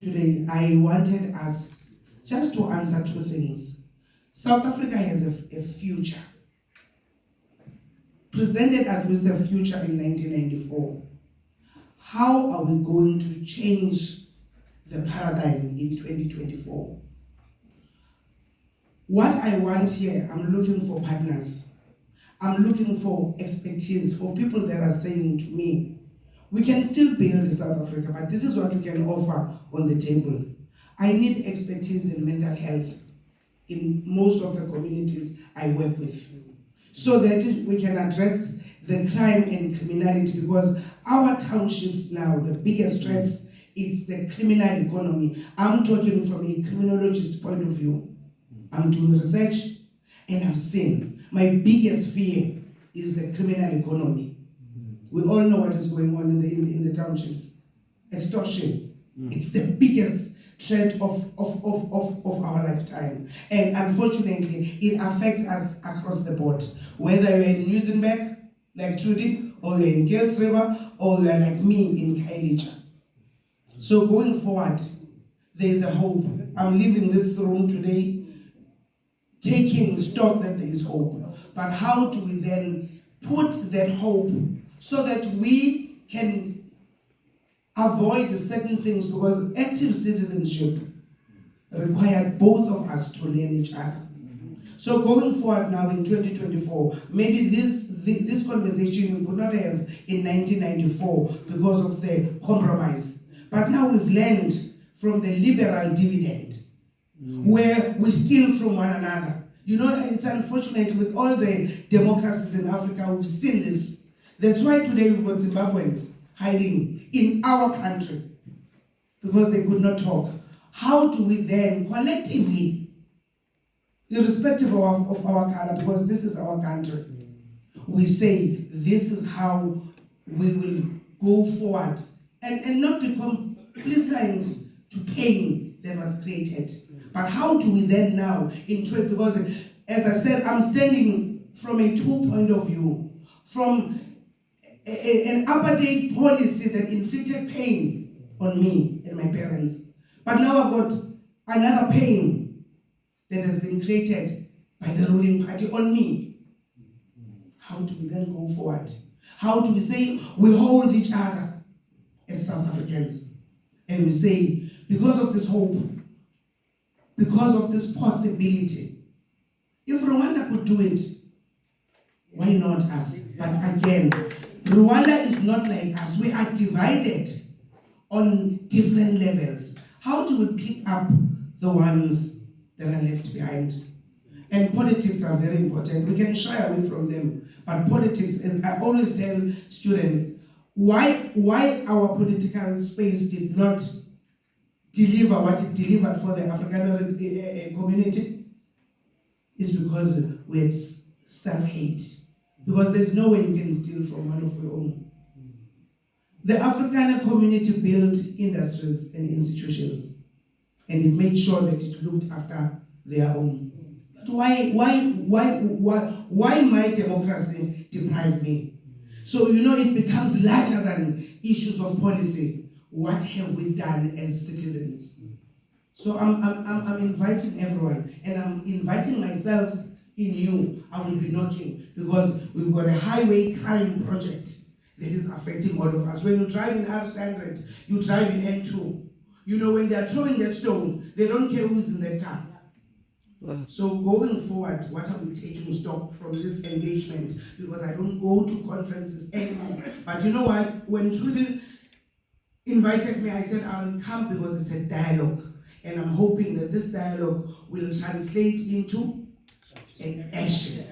Today, I wanted us just to answer two things. South Africa has a future. Presented us with a future in 1994. How are we going to change the paradigm in 2024? What I want here, I'm looking for partners. I'm looking for expertise, for people that are saying to me, we can still build South Africa, but this is what we can offer on the table. I need expertise in mental health in most of the communities I work with, so that we can address the crime and criminality, because our townships now, the biggest threats, it's the criminal economy. I'm talking from a criminologist point of view. I'm doing research and I've seen my biggest fear is the criminal economy. We all know what is going on in the townships. Extortion. It's the biggest threat of our lifetime. And unfortunately, it affects us across the board. Whether you're in Muizenberg, like Truida, or you're in Gales River, or you're like me in Kailija. So going forward, there is a hope. I'm leaving this room today taking stock that there is hope. But how do we then put that hope so that we can avoid certain things, because active citizenship required both of us to learn each other. So going forward now in 2024, maybe this conversation we could not have in 1994 because of the compromise. But now we've learned from the liberal dividend, where we steal from one another. You know, it's unfortunate with all the democracies in Africa, we've seen this. That's why today we've got Zimbabweans hiding in our country because they could not talk. How do we then collectively, irrespective of our color, because this is our country, we say this is how we will go forward and not become pleasant to pain that was created. But how do we then now into it? Because as I said, I'm standing from a two-point of view, from an apartheid policy that inflicted pain on me and my parents. But now I've got another pain that has been created by the ruling party on me. How do we then go forward? How do we say we hold each other as South Africans? And we say, because of this hope, because of this possibility, if Rwanda could do it, why not us? But again, Rwanda is not like us. We are divided on different levels. How do we pick up the ones that are left behind? And politics are very important. We can shy away from them. But politics, and I always tell students, why our political space did not deliver what it delivered for the African community is because we had self-hate. Because there's no way you can steal from one of your own. The African community built industries and institutions, and it made sure that it looked after their own. But why my democracy deprived me? So it becomes larger than issues of policy. What have we done as citizens? So I'm inviting everyone, and I'm inviting myself in you. I will be knocking, because we've got a highway crime project that is affecting all of us. When you drive in R100, you drive in N2. When they are throwing that stone, they don't care who's in that car. So going forward, what are we taking stock from this engagement? Because I don't go to conferences anymore. But you know what? When Truida invited me, I said I will come because it's a dialogue. And I'm hoping that this dialogue will translate into an action.